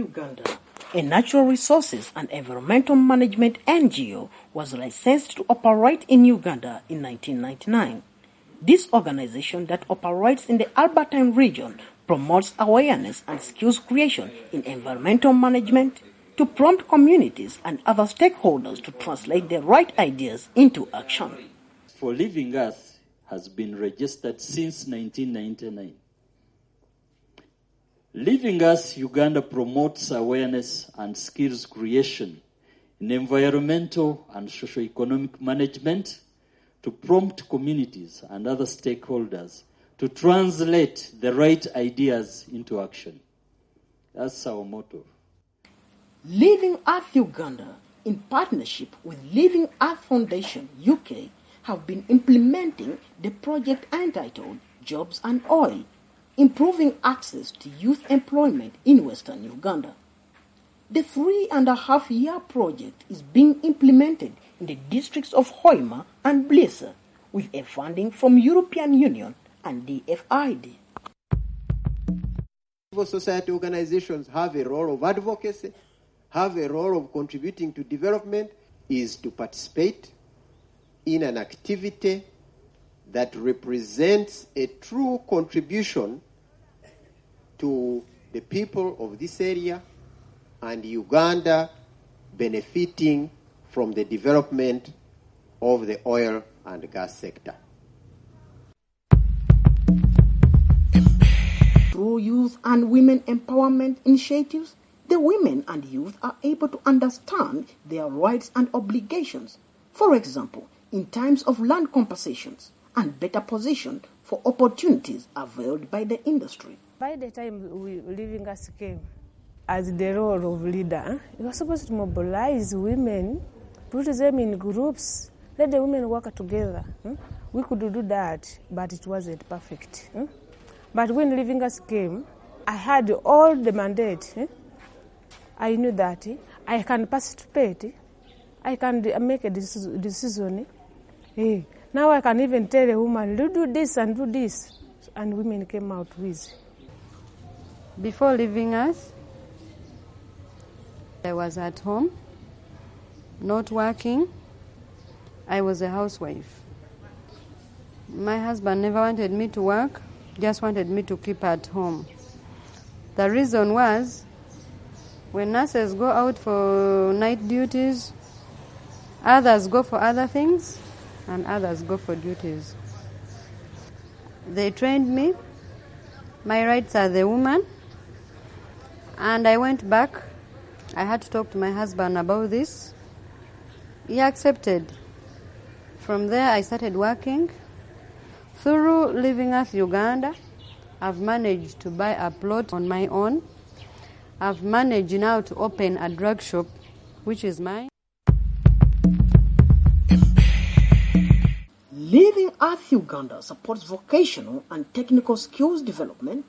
Uganda, a natural resources and environmental management NGO, was licensed to operate in Uganda in 1999. This organization that operates in the Albertine region promotes awareness and skills creation in environmental management to prompt communities and other stakeholders to translate the right ideas into action. For Living Earth has been registered since 1999. Living Earth Uganda promotes awareness and skills creation in environmental and socio-economic management to prompt communities and other stakeholders to translate the right ideas into action. That's our motto. Living Earth Uganda, in partnership with Living Earth Foundation UK, have been implementing the project entitled Jobs and Oil, improving access to youth employment in Western Uganda. The 3.5-year project is being implemented in the districts of Hoima and Buliisa with a funding from European Union and DFID. Civil society organizations have a role of advocacy, have a role of contributing to development, is to participate in an activity that represents a true contribution to the people of this area and Uganda benefiting from the development of the oil and gas sector. Through youth and women empowerment initiatives, the women and youth are able to understand their rights and obligations, for example, in times of land compensations, and better position for opportunities availed by the industry. By the time Living Earth came, as the role of leader, you were supposed to mobilize women, put them in groups, let the women work together. We could do that, but it wasn't perfect. But when Living Earth came, I had all the mandate. I knew that I can participate, I can make a decision. Now I can even tell a woman, do this and do this. And women came out with. Before Living Earth, I was at home, not working. I was a housewife. My husband never wanted me to work, just wanted me to keep at home. The reason was, when nurses go out for night duties, others go for other things, and others go for duties. They trained me. My rights as a woman. And I went back. I had to talk to my husband about this. He accepted. From there, I started working. Through Living Earth Uganda, I've managed to buy a plot on my own. I've managed now to open a drug shop, which is mine. Living Earth Uganda supports vocational and technical skills development,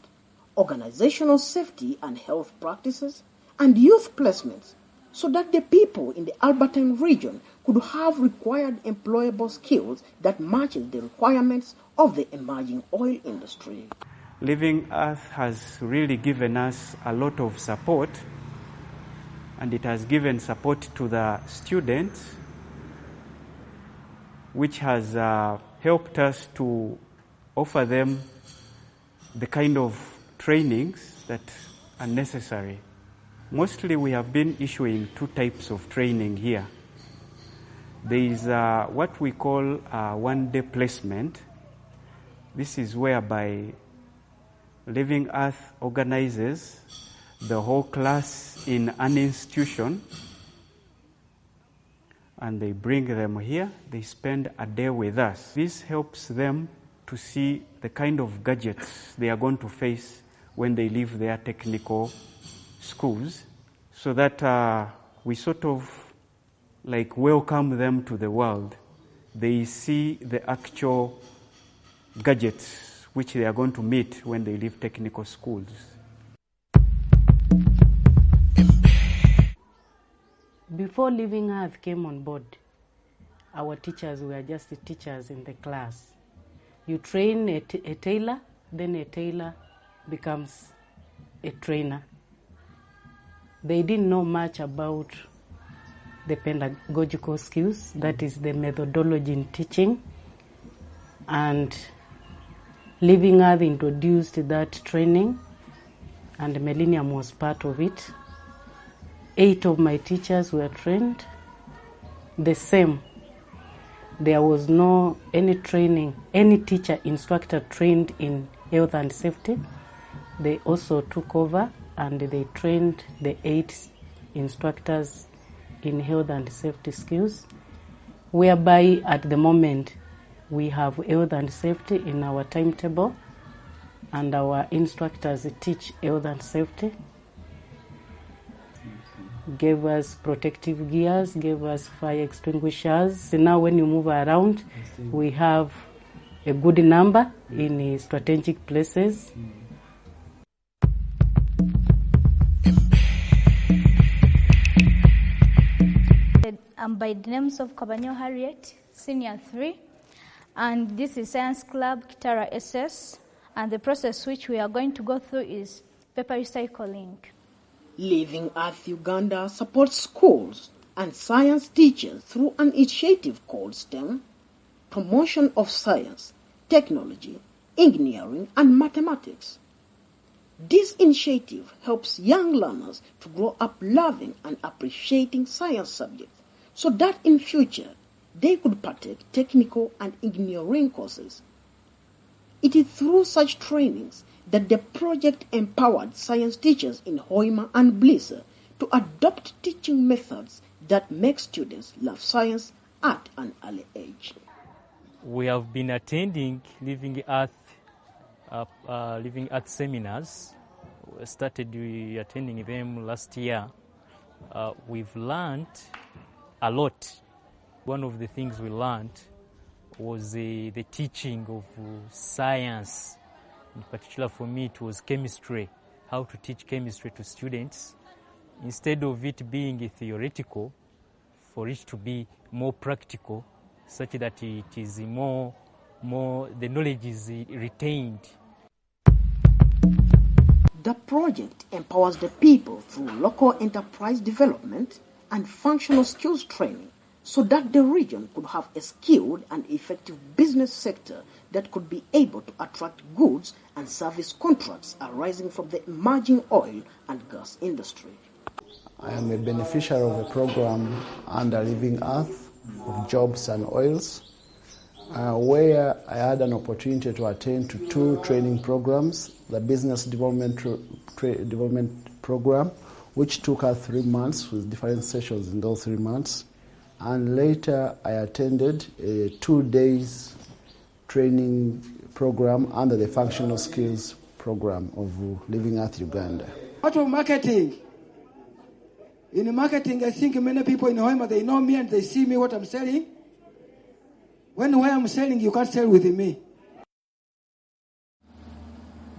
organizational safety and health practices, and youth placements so that the people in the Albertine region could have required employable skills that matches the requirements of the emerging oil industry. Living Earth has really given us a lot of support, and it has given support to the students, which has helped us to offer them the kind of trainings that are necessary. Mostly we have been issuing two types of training here. There is what we call one-day placement. This is whereby Living Earth organizes the whole class in an institution, and they bring them here. They spend a day with us. This helps them to see the kind of gadgets they are going to face when they leave their technical schools, so that we sort of like welcome them to the world. They see the actual gadgets which they are going to meet when they leave technical schools. Before Living Earth came on board, our teachers were just the teachers in the class. You train a tailor, then a tailor becomes a trainer. They didn't know much about the pedagogical skills, that is the methodology in teaching. And Living Earth introduced that training, and Millennium was part of it. 8 of my teachers were trained. The same. There was no any training, any teacher, instructor trained in health and safety. They also took over and they trained the 8 instructors in health and safety skills, whereby at the moment we have health and safety in our timetable, and our instructors teach health and safety, gave us protective gears, gave us fire extinguishers. So now when you move around, we have a good number in strategic places. I'm by the names of Kabanyo Harriet, Senior 3, and this is Science Club Kitara SS, and the process which we are going to go through is paper recycling. Living Earth Uganda supports schools and science teachers through an initiative called STEM, promotion of science, technology, engineering, and mathematics. This initiative helps young learners to grow up loving and appreciating science subjects, so that in future they could partake technical and engineering courses. It is through such trainings that the project empowered science teachers in Hoima and Buliisa to adopt teaching methods that make students love science at an early age. We have been attending Living Earth seminars. We started attending them last year. We've learned a lot. One of the things we learned was the teaching of science. In particular for me, it was chemistry, how to teach chemistry to students. Instead of it being theoretical, for it to be more practical, such that it is more the knowledge is retained. The project empowers the people through local enterprise development and functional skills training, so that the region could have a skilled and effective business sector that could be able to attract goods and service contracts arising from the emerging oil and gas industry. I am a beneficiary of a program under Living Earth of Jobs and Oils, where I had an opportunity to attend to 2 training programs, the Business Development Program, which took us 3 months with different sessions in those 3 months. And later I attended a 2 days training program under the Functional Skills Program of Living Earth Uganda. What of marketing? In marketing, I think many people in Hoima, they know me and they see me what I'm selling. When where I'm selling, you can't sell with me.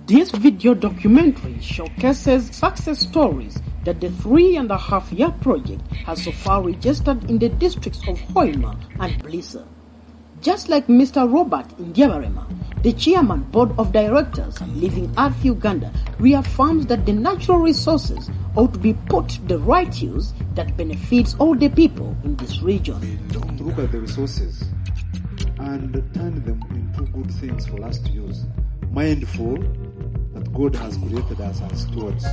This video documentary showcases success stories that the 3.5-year project has so far registered in the districts of Hoima and Buliisa. Just like Mr. Robert Indiabarema, the chairman board of directors Living Earth Uganda reaffirms that the natural resources ought to be put to the right use that benefits all the people in this region. To look at the resources and turn them into good things for us to use, mindful that God has created us as stewards.